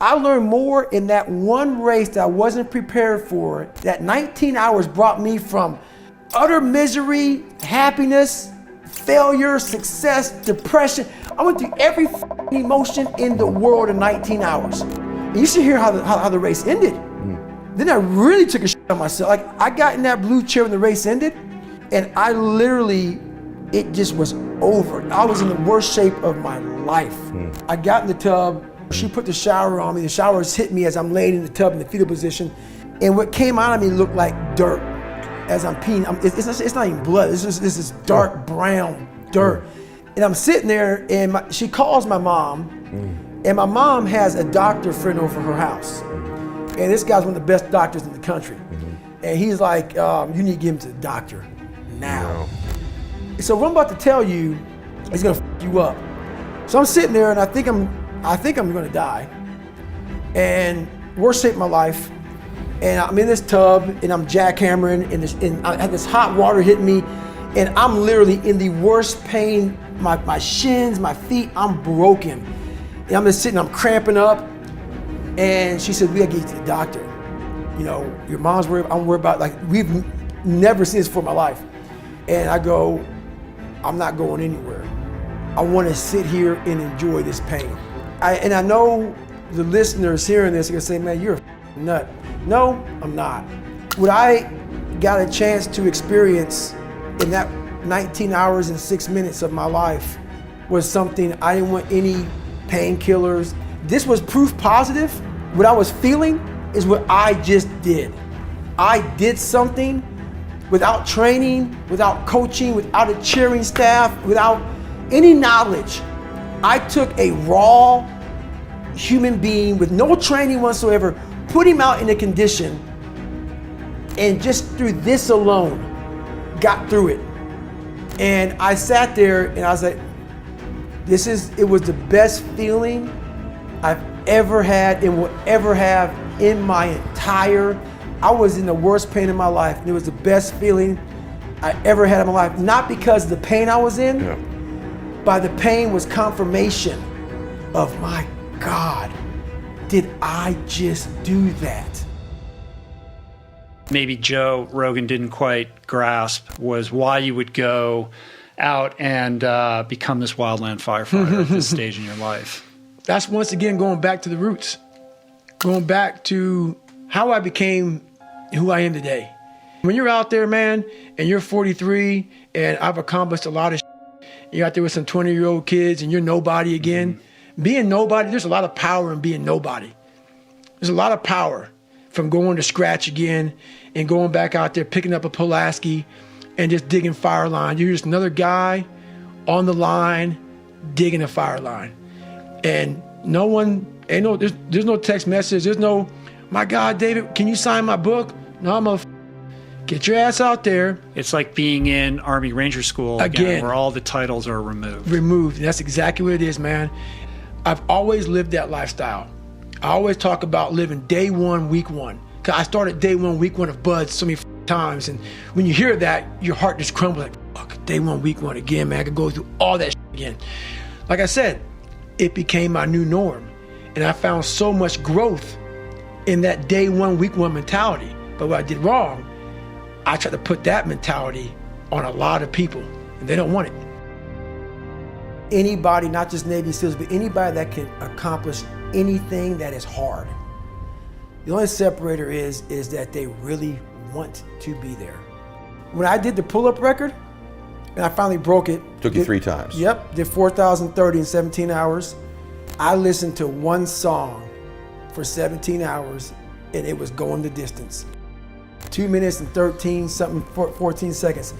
I learned more in that one race that I wasn't prepared for. That 19 hours brought me from utter misery, happiness, failure, success, depression. I went through every emotion in the world in 19 hours. And you should hear how the race ended. Then I really took a shit on myself. Like, I got in that blue chair when the race ended, and I literally, it just was over. I was in the worst shape of my life. I got in the tub, she put the shower on me, the showers hit me as I'm laying in the tub in the fetal position, and what came out of me looked like dirt as I'm peeing. It's not even blood, this is dark brown dirt. And I'm sitting there, and she calls my mom, and my mom has a doctor friend over her house. And this guy's one of the best doctors in the country. And he's like, you need to get him to the doctor now. So what I'm about to tell you is gonna f you up. So I'm sitting there and I think I'm gonna die. And worst shape of my life. And I'm in this tub and I'm jackhammering and I had this hot water hitting me. And I'm literally in the worst pain, my shins, my feet, I'm broken. And I'm just sitting, I'm cramping up. And she said, we gotta get you to the doctor. You know, your mom's worried, I'm worried about, like, we've never seen this before in my life. And I go, I'm not going anywhere. I wanna sit here and enjoy this pain. And I know the listeners hearing this are gonna say, man, you're a nut. No, I'm not. What I got a chance to experience in that 19 hours and 6 minutes of my life was something I didn't want any painkillers. This was proof positive. What I was feeling is what I just did. I did something without training, without coaching, without a cheering staff, without any knowledge. I took a raw human being with no training whatsoever, put him out in a condition, and just through this alone, got through it. And I sat there and I was like, it was the best feeling I've ever had and will ever have in my entire, I was in the worst pain in my life, and it was the best feeling I ever had in my life. Not because of the pain I was in, but the pain was confirmation of, my God, did I just do that? Maybe Joe Rogan didn't quite grasp was why you would go out and become this wildland firefighter at this stage in your life. That's once again going back to the roots, going back to how I became who I am today. When you're out there, man, and you're 43 and I've accomplished a lot of shit, you're out there with some 20-year-old kids and you're nobody again. Being nobody, there's a lot of power in being nobody. There's a lot of power from going to scratch again and going back out there, picking up a Pulaski and just digging fire line. You're just another guy on the line, digging a fire line. And no one, there's no text message. There's no, my God, David, can you sign my book? No, I'm a get your ass out there. It's like being in Army Ranger School again, where all the titles are removed. And that's exactly what it is, man. I've always lived that lifestyle. I always talk about living day one, week one. Cause I started day one, week one of Buds so many times. And when you hear that, your heart just crumbles like, fuck, day one, week one again, man. I could go through all that again. Like I said, it became my new norm. And I found so much growth in that day one, week one mentality. But what I did wrong, I tried to put that mentality on a lot of people, and they don't want it. Anybody, not just Navy SEALs, but anybody that can accomplish anything that is hard. The only separator is that they really want to be there. When I did the pull-up record, and I finally broke it. Took you 3 times. Yep, did 4,030 in 17 hours. I listened to one song for 17 hours, and it was Going the Distance. 2 minutes and 14 seconds.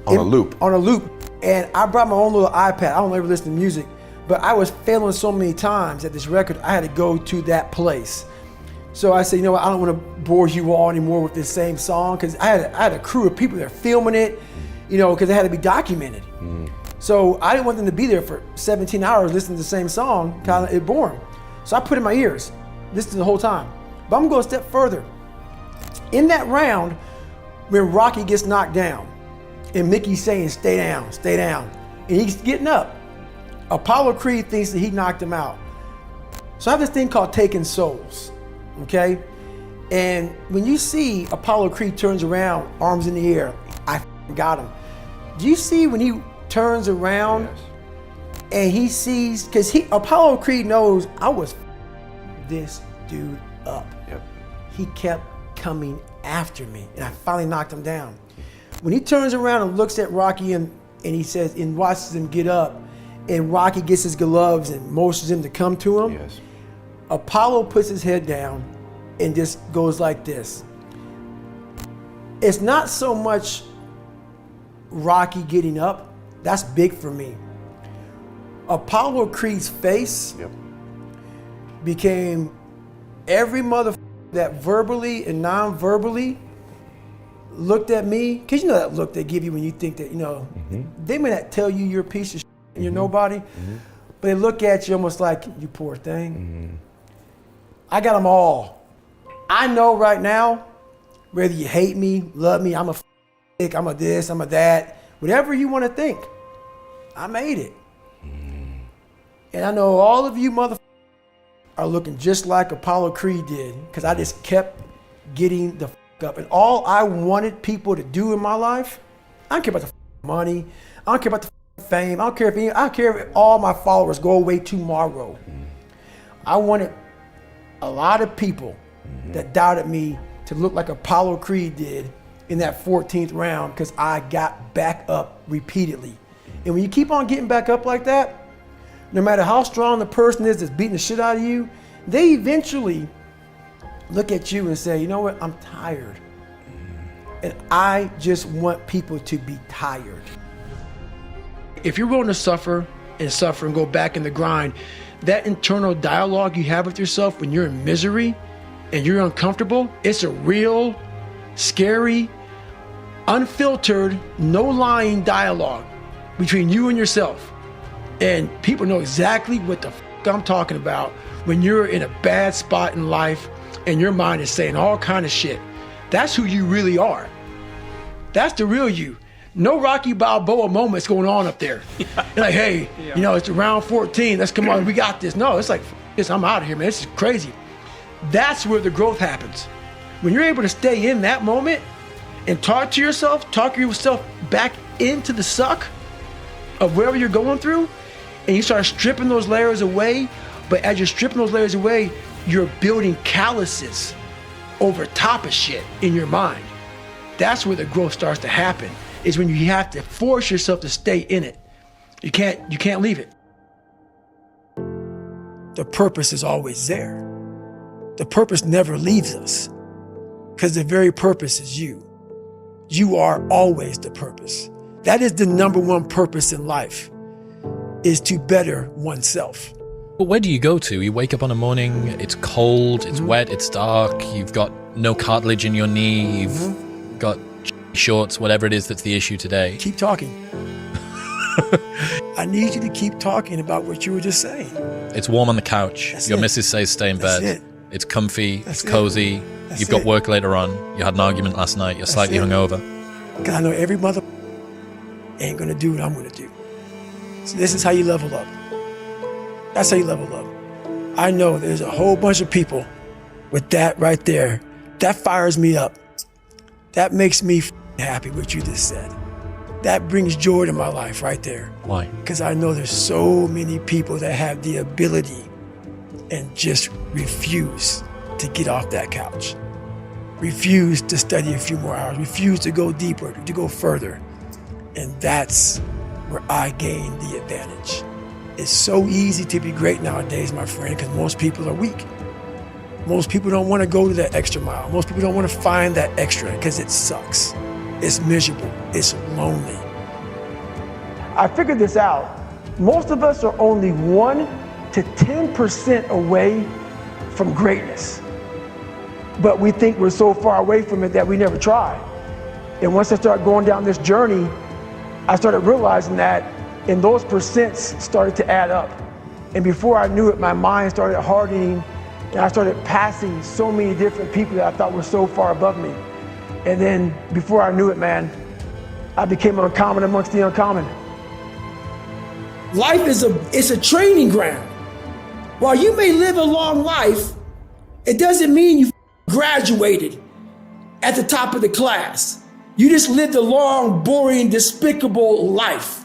On a loop. On a loop. And I brought my own little iPad. I don't ever listen to music, but I was failing so many times at this record, I had to go to that place. So I said, you know what, I don't want to bore you all anymore with this same song, because I had a crew of people that are filming it, you know, because it had to be documented. So I didn't want them to be there for 17 hours listening to the same song, kind of it boring. So I put it in my ears, listened the whole time. But I'm going to go a step further. In that round, when Rocky gets knocked down, and Mickey's saying, stay down, and he's getting up, Apollo Creed thinks that he knocked him out. So I have this thing called Taking Souls, okay? And when you see Apollo Creed turns around, arms in the air, I got him. Do you see when he turns around Yes. and he sees, because Apollo Creed knows I was this dude up. Yep. He kept coming after me, and I finally knocked him down. When he turns around and looks at Rocky and he says, and watches him get up, and Rocky gets his gloves and motions him to come to him, Yes. Apollo puts his head down and just goes like this. It's not so much Rocky getting up, that's big for me. Apollo Creed's face Yep. became every motherfucker that verbally and non-verbally looked at me, because you know that look they give you when you think that, they may not tell you you're a piece of shit and you're nobody, but they look at you almost like, you poor thing. I got them all. I know right now, whether you hate me, love me, I'm a dick, I'm a this, I'm a that, whatever you want to think, I made it. And I know all of you motherfuckers are looking just like Apollo Creed did, because I just kept getting the up. And all I wanted people to do in my life, I don't care about the money, I don't care about the fame, I don't care if all my followers go away tomorrow. I wanted a lot of people that doubted me to look like Apollo Creed did in that 14th round, because I got back up repeatedly. And when you keep on getting back up like that, no matter how strong the person is that's beating the shit out of you, they eventually look at you and say, you know what, I'm tired. And I just want people to be tired. If you're willing to suffer and go back in the grind, that internal dialogue you have with yourself when you're in misery and you're uncomfortable, it's a real, scary, unfiltered, no lying dialogue between you and yourself. And people know exactly what the I'm talking about when you're in a bad spot in life and your mind is saying all kind of shit. That's who you really are. That's the real you. No Rocky Balboa moments going on up there. You're like, hey, it's round 14. Let's come on. We got this. No, it's like, this. I'm out of here, man. This is crazy. That's where the growth happens. When you're able to stay in that moment and talk yourself back into the suck of wherever you're going through, and you start stripping those layers away. But as you're stripping those layers away, you're building calluses over top of shit in your mind. That's where the growth starts to happen, is when you have to force yourself to stay in it. You can't leave it. The purpose is always there. The purpose never leaves us, because the very purpose is you. You are always the purpose. That is the number one purpose in life, is to better oneself. But where do you go to? You wake up on a morning, it's cold, it's wet, it's dark, you've got no cartilage in your knee, you've got shorts, whatever it is that's the issue today. Keep talking. I need you to keep talking about what you were just saying. It's warm on the couch. That's Your it. missus says stay in That's bed. it. It's comfy, That's it's it. cozy, That's you've got it. work later on, you had an argument last night, you're slightly it. hungover. Because I know every mother ain't gonna do what I'm gonna do. So this is how you level up. That's how you level up. I know there's a whole bunch of people with that right there. That fires me up. That makes me happy, what you just said. That brings joy to my life right there. Why? Because I know there's so many people that have the ability and just refuse to get off that couch. Refuse to study a few more hours. Refuse to go deeper, to go further. And that's where I gain the advantage. It's so easy to be great nowadays, my friend, because most people are weak. Most people don't want to go to that extra mile. Most people don't want to find that extra because it sucks. It's miserable. It's lonely. I figured this out. Most of us are only 1 to 10% away from greatness. But we think we're so far away from it that we never try. And once I started going down this journey, I started realizing that, and those percents started to add up. And before I knew it, my mind started hardening, and I started passing so many different people that I thought were so far above me. And then before I knew it, man, I became uncommon amongst the uncommon. Life is a training ground. While you may live a long life, it doesn't mean you graduated at the top of the class. You just lived a long, boring, despicable life.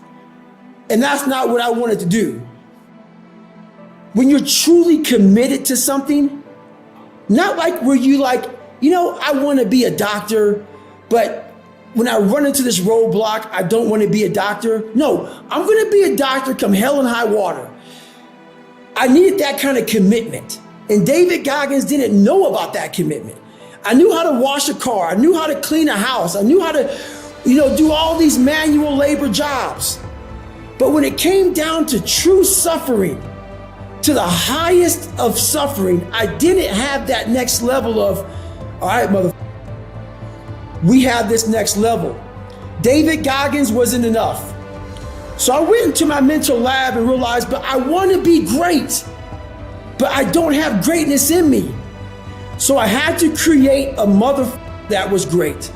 And that's not what I wanted to do. When you're truly committed to something, not like where you like, you know, I want to be a doctor, but when I run into this roadblock, I don't want to be a doctor. No, I'm going to be a doctor come hell and high water. I needed that kind of commitment. And David Goggins didn't know about that commitment. I knew how to wash a car. I knew how to clean a house. I knew how to, do all these manual labor jobs. But when it came down to true suffering, to the highest of suffering, I didn't have that next level of, all right, motherfucker, we have this next level. David Goggins wasn't enough. So I went into my mental lab and realized, but I want to be great, but I don't have greatness in me. So I had to create a motherfucker that was great.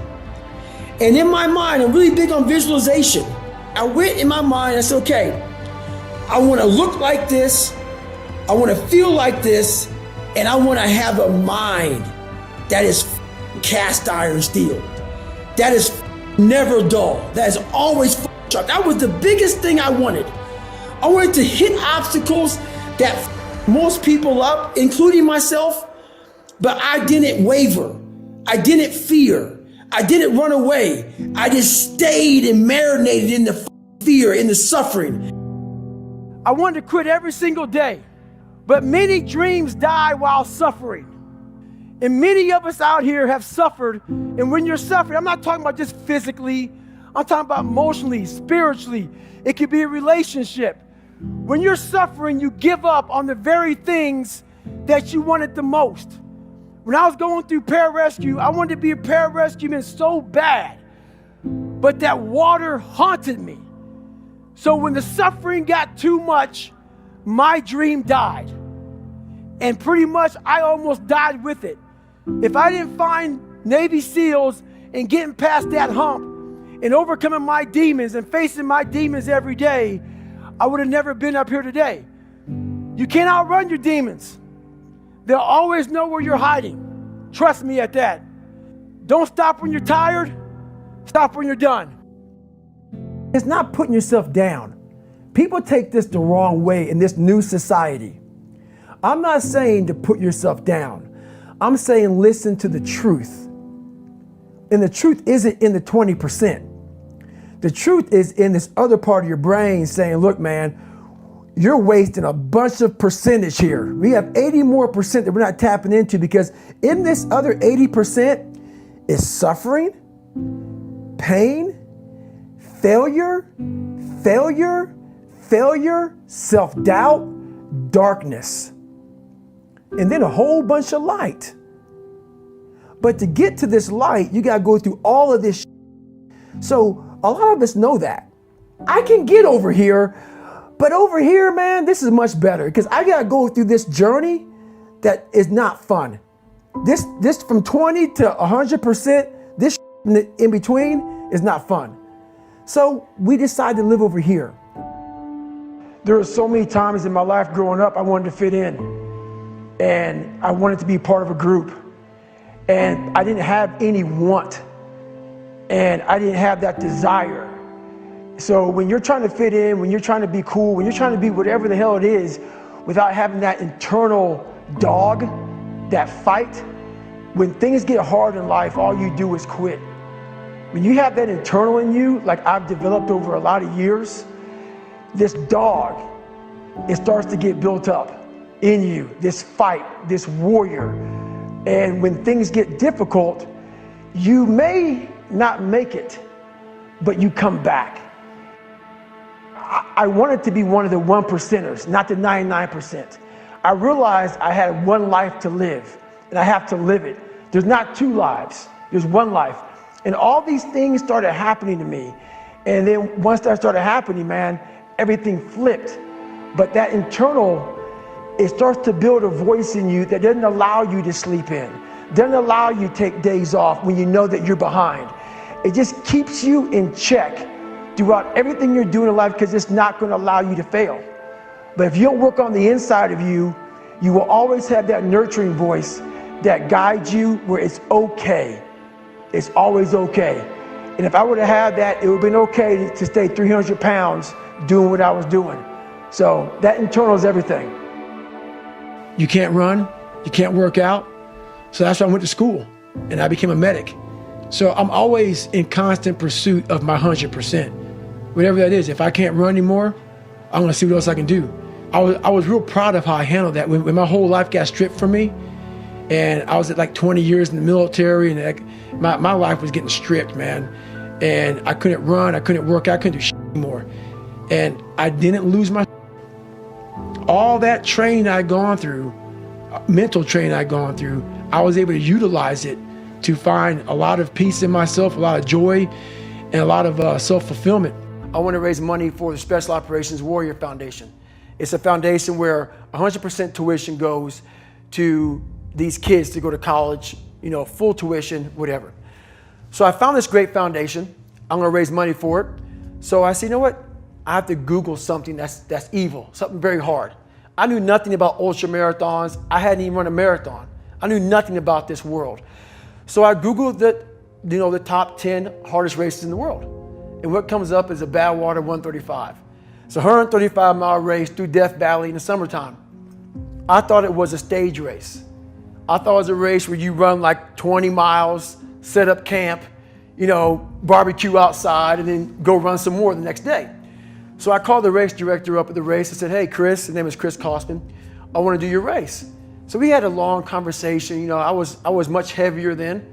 And in my mind, I'm really big on visualization. I went in my mind, I said, okay, I want to look like this, I want to feel like this, and I want to have a mind that is cast iron steel, that is never dull, that is always sharp. That was the biggest thing I wanted. I wanted to hit obstacles that most people up, including myself, but I didn't waver. I didn't fear. I didn't run away. I just stayed and marinated in the fear, in the suffering. I wanted to quit every single day, but many dreams die while suffering. And many of us out here have suffered. And when you're suffering, I'm not talking about just physically, I'm talking about emotionally, spiritually. It could be a relationship. When you're suffering, you give up on the very things that you wanted the most. When I was going through pararescue, I wanted to be a pararescueman so bad, but that water haunted me. So when the suffering got too much, my dream died. And pretty much I almost died with it. If I didn't find Navy SEALs and getting past that hump and overcoming my demons and facing my demons every day, I would have never been up here today. You can't outrun your demons. They'll always know where you're hiding. Trust me at that. Don't stop when you're tired. Stop when you're done. It's not putting yourself down. People take this the wrong way in this new society. I'm not saying to put yourself down. I'm saying listen to the truth. And the truth isn't in the 20%. The truth is in this other part of your brain saying, look, man, you're wasting a bunch of percentage here. We have 80 more percent that we're not tapping into, because in this other 80% is suffering, pain, failure, self-doubt, darkness, and then a whole bunch of light. But to get to this light, you got to go through all of this. So a lot of us know that. I can get over here, but over here, man, this is much better, because I got to go through this journey that is not fun. This from 20 to 100%, this in between is not fun. So we decided to live over here. There were so many times in my life growing up, I wanted to fit in, and I wanted to be part of a group, and I didn't have any want, and I didn't have that desire. So when you're trying to fit in, when you're trying to be cool, when you're trying to be whatever the hell it is, without having that internal dog, that fight, when things get hard in life, all you do is quit. When you have that internal in you, like I've developed over a lot of years, this dog, it starts to get built up in you, this fight, this warrior. And when things get difficult, you may not make it, but you come back. I wanted to be one of the 1%ers, not the 99%. I realized I had one life to live, and I have to live it. There's not two lives, there's one life. And all these things started happening to me. And then once that started happening, man, everything flipped. But that internal, it starts to build a voice in you that doesn't allow you to sleep in, doesn't allow you to take days off when you know that you're behind. It just keeps you in check throughout everything you're doing in life, because it's not going to allow you to fail. But if you don't work on the inside of you, You will always have that nurturing voice that guides you where it's okay. It's always okay. And if I would have had that, it would have been okay to stay 300 pounds doing what I was doing. So that internal is everything. You can't run, you can't work out. So that's why I went to school and I became a medic. So I'm always in constant pursuit of my 100%. Whatever that is, if I can't run anymore, I'm gonna see what else I can do. I was real proud of how I handled that when my whole life got stripped from me. And I was at like 20 years in the military, and my life was getting stripped, man. And I couldn't run, I couldn't work out, I couldn't do shit anymore. And I didn't lose my all that training I'd gone through, mental training I'd gone through, I was able to utilize it to find a lot of peace in myself, a lot of joy, and a lot of self-fulfillment. I want to raise money for the Special Operations Warrior Foundation. It's a foundation where 100% tuition goes to these kids to go to college, you know, full tuition, whatever. So I found this great foundation. I'm gonna raise money for it. So I said, you know what? I have to Google something that's evil, something very hard. I knew nothing about ultra marathons. I hadn't even run a marathon. I knew nothing about this world. So I Googled the top 10 hardest races in the world. And what comes up is a Badwater 135. It's a 135-mile race through Death Valley in the summertime. I thought it was a stage race. I thought it was a race where you run like 20 miles, set up camp, you know, barbecue outside, and then go run some more the next day. So I called the race director up at the race and said, hey, Chris, his name is Chris Kosman, I want to do your race. So we had a long conversation. You know, I was much heavier then,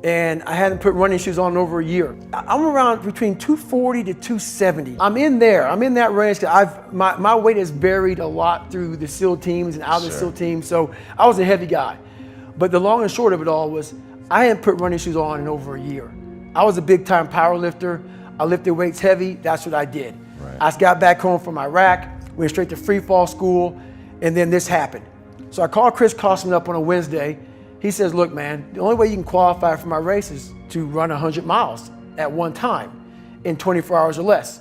and I hadn't put running shoes on in over a year. I'm around between 240 to 270. I'm in that range. My weight has varied a lot through the SEAL teams and out of the SEAL teams, so I was a heavy guy. But the long and short of it all was I hadn't put running shoes on in over a year. I was a big time power lifter. I lifted weights heavy, that's what I did. Right. I got back home from Iraq, went straight to free fall school, and then this happened. So I called Chris Kosman up on a Wednesday. He says, look, man, the only way you can qualify for my race is to run 100 miles at one time in 24 hours or less.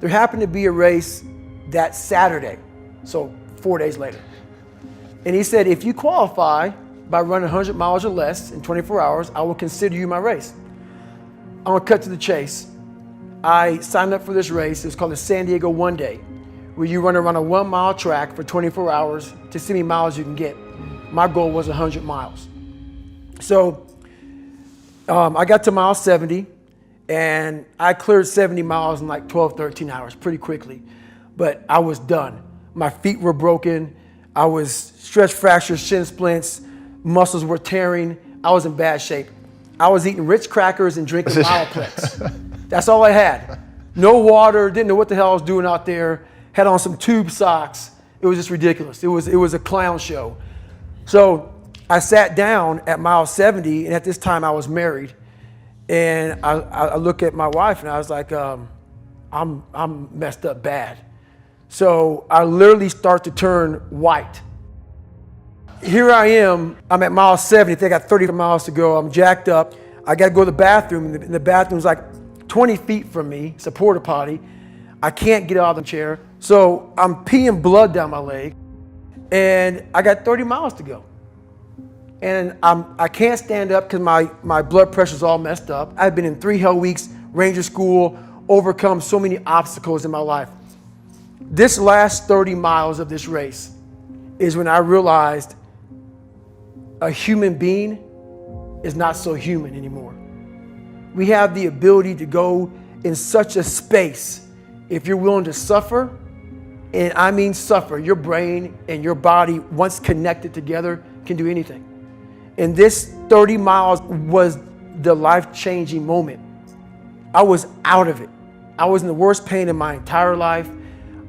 There happened to be a race that Saturday, so 4 days later. And he said, if you qualify by running 100 miles or less in 24 hours, I will consider you my race. I'm gonna cut to the chase. I signed up for this race. It was called the San Diego One Day, where you run around a 1 mile track for 24 hours to see how many miles you can get. My goal was 100 miles. So I got to mile 70, and I cleared 70 miles in like 12, 13 hours pretty quickly. But I was done. My feet were broken. I was stress fractures, shin splints, muscles were tearing. I was in bad shape. I was eating Ritz crackers and drinking Mileplex. That's all I had. No water, didn't know what the hell I was doing out there. Had on some tube socks. It was just ridiculous. It was a clown show. So I sat down at mile 70, and at this time I was married. And I look at my wife and I was like, I'm messed up bad. So I literally start to turn white. Here I am, I'm at mile 70, I think I got 30 miles to go, I'm jacked up. I gotta go to the bathroom, and the bathroom's like 20 feet from me, it's a porta potty. I can't get out of the chair. So I'm peeing blood down my leg, and I got 30 miles to go. And I can't stand up because my blood pressure's all messed up. I've been in 3 hell weeks, Ranger School, overcome so many obstacles in my life. This last 30 miles of this race is when I realized a human being is not so human anymore. We have the ability to go in such a space if you're willing to suffer, and I mean suffer. Your brain and your body, once connected together, can do anything. And this 30 miles was the life-changing moment. I was out of it. I was in the worst pain in my entire life.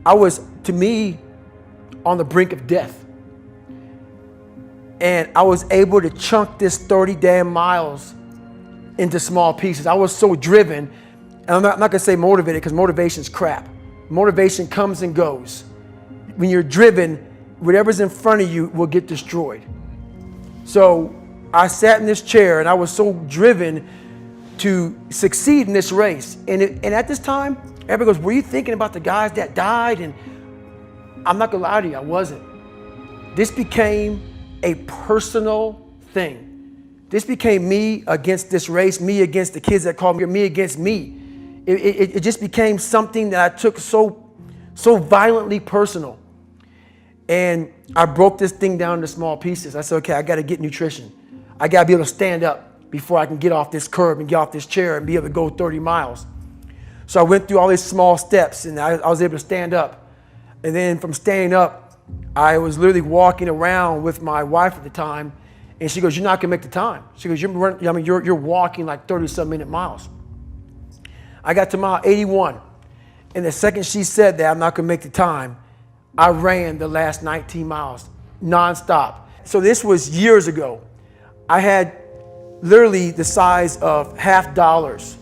I was, to me, on the brink of death. And I was able to chunk this 30 damn miles into small pieces. I was so driven, and I'm not gonna say motivated, because motivation's crap. Motivation comes and goes. When you're driven, whatever's in front of you will get destroyed. So I sat in this chair and I was so driven to succeed in this race. And at this time, everybody goes, were you thinking about the guys that died? And I'm not gonna lie to you, I wasn't. This became a personal thing. This became me against this race, me against the kids that called me against me. It just became something that I took so violently personal. And I broke this thing down into small pieces. I said, okay, I got to get nutrition. I got to be able to stand up before I can get off this curb and get off this chair and be able to go 30 miles. So I went through all these small steps, and I was able to stand up. And then from standing up, I was literally walking around with my wife at the time, and she goes, "You're not gonna make the time." She goes, "You're walking like 30-some minute miles." I got to mile 81, and the second she said that I'm not gonna make the time, I ran the last 19 miles nonstop. So this was years ago. I had literally the size of $50.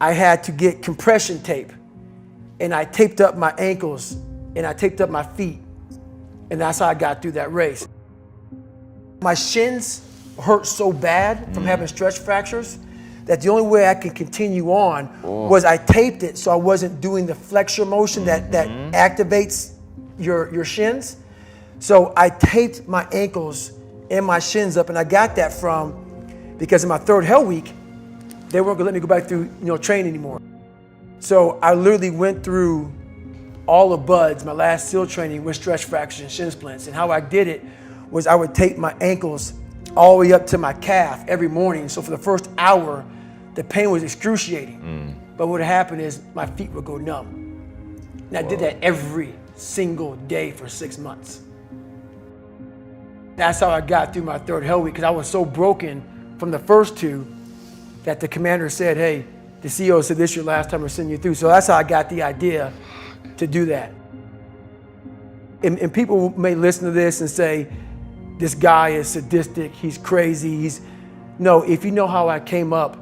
I had to get compression tape, and I taped up my ankles and I taped up my feet, and that's how I got through that race. My shins hurt so bad from having stretch fractures that the only way I could continue on was I taped it so I wasn't doing the flexor motion that activates your shins. So I taped my ankles and my shins up, and I got that from because in my third hell week, they weren't gonna let me go back through train anymore. So I literally went through all of BUDS, my last SEAL training, with stretch fractures and shin splints. And how I did it was I would tape my ankles all the way up to my calf every morning. So for the first hour, the pain was excruciating. But what happened is my feet would go numb. And I did that every single day for 6 months. That's how I got through my third hell week, because I was so broken from the first two that the commander said, "Hey, the CEO said this is your last time we're sending you through." So that's how I got the idea to do that. And people may listen to this and say, this guy is sadistic, he's crazy, No, if you know how I came up,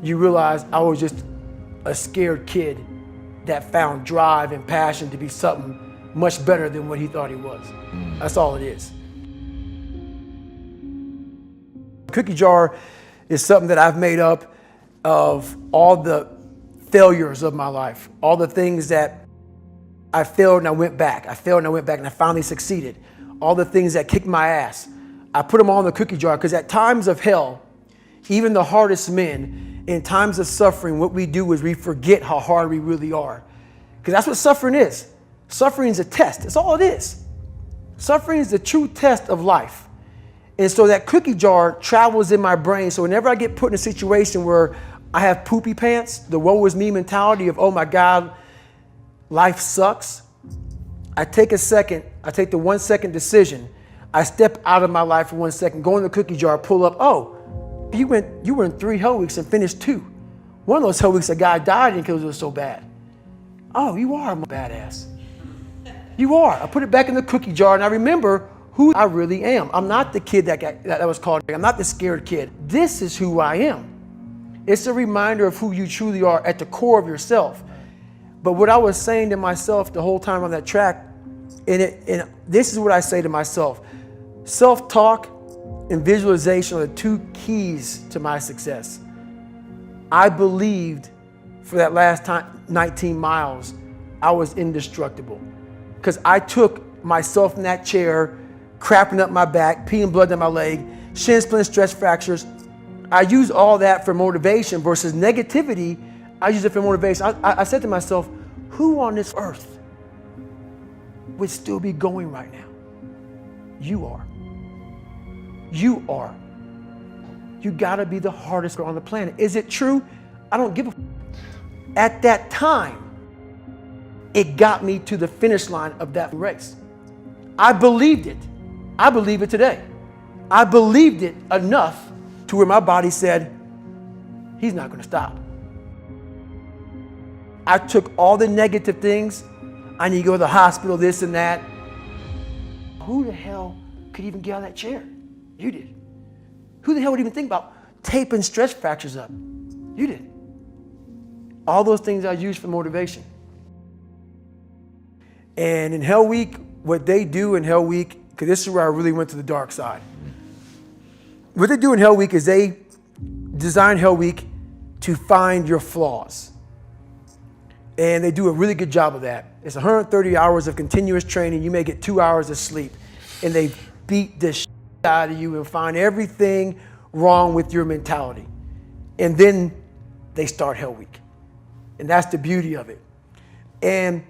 you realize I was just a scared kid that found drive and passion to be something much better than what he thought he was. That's all it is. Cookie jar is something that I've made up of all the failures of my life, all the things that I failed and I went back. I failed and I went back and I finally succeeded. All the things that kicked my ass, I put them all in the cookie jar, because at times of hell, even the hardest men, in times of suffering, what we do is we forget how hard we really are. Because that's what suffering is. Suffering is a test. That's all it is. Suffering is the true test of life. And so that cookie jar travels in my brain. So whenever I get put in a situation where I have poopy pants, the woe is me mentality of, oh my God, life sucks, I take a second, I take the 1 second decision, I step out of my life for 1 second, go in the cookie jar, pull up, oh, you were in 3 hell weeks and finished 2. One of those hell weeks, a guy died in because it was so bad. Oh, you are a badass. You are. I put it back in the cookie jar, and I remember who I really am. I'm not the kid that was called, I'm not the scared kid. This is who I am. It's a reminder of who you truly are at the core of yourself. But what I was saying to myself the whole time on that track, and this is what I say to myself: self-talk and visualization are the 2 keys to my success. I believed for that last 19 miles, I was indestructible, because I took myself in that chair, crapping up my back, peeing blood down my leg, shin splints, stretch fractures. I use all that for motivation versus negativity. I use it for motivation. I said to myself, who on this earth would still be going right now? You are. You are. You gotta be the hardest girl on the planet. Is it true? I don't give a f. At that time, it got me to the finish line of that race. I believed it. I believe it today. I believed it enough to where my body said, he's not gonna stop. I took all the negative things. I need to go to the hospital, this and that. Who the hell could even get out of that chair? You did. Who the hell would even think about taping stretch fractures up? You did. All those things I used for motivation. And in Hell Week, what they do in Hell Week, because this is where I really went to the dark side. What they do in Hell Week is they design Hell Week to find your flaws. And they do a really good job of that. It's 130 hours of continuous training. You may get 2 hours of sleep. and they beat the shit out of you and find everything wrong with your mentality. And then they start Hell Week. And that's the beauty of it. And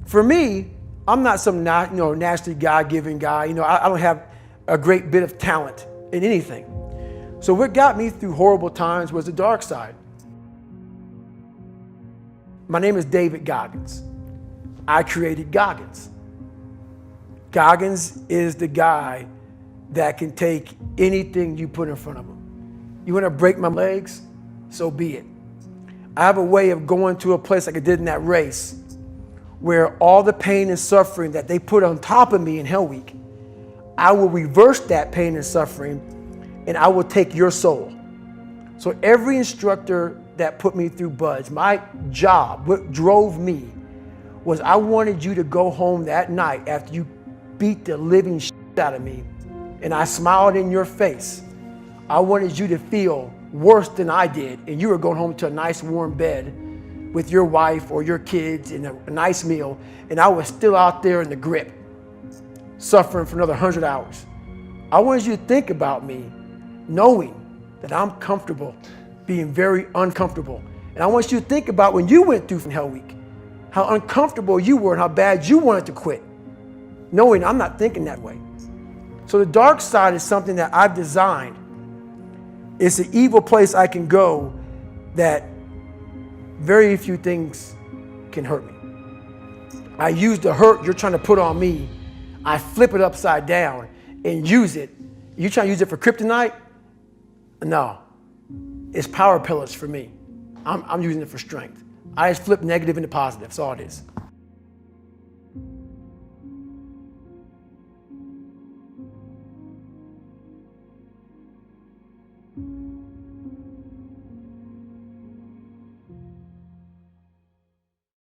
for me, I'm not some naturally God-given guy. I don't have a great bit of talent in anything. So what got me through horrible times was the dark side. My name is David Goggins. I created Goggins. Goggins is the guy that can take anything you put in front of him. You want to break my legs? So be it. I have a way of going to a place like I did in that race where all the pain and suffering that they put on top of me in Hell Week, I will reverse that pain and suffering and I will take your soul. So every instructor that put me through BUD/S, my job, what drove me was I wanted you to go home that night after you beat the living shit out of me and I smiled in your face. I wanted you to feel worse than I did and you were going home to a nice warm bed with your wife or your kids and a nice meal, and I was still out there in the grip, suffering for another 100 hours. I wanted you to think about me knowing that I'm comfortable being very uncomfortable. And I want you to think about when you went through Hell Week, how uncomfortable you were and how bad you wanted to quit, knowing I'm not thinking that way. So the dark side is something that I've designed. It's an evil place I can go that very few things can hurt me. I use the hurt you're trying to put on me, I flip it upside down and use it. You trying to use it for kryptonite? No, it's power pillars for me. I'm using it for strength. I just flip negative into positive, that's all it is.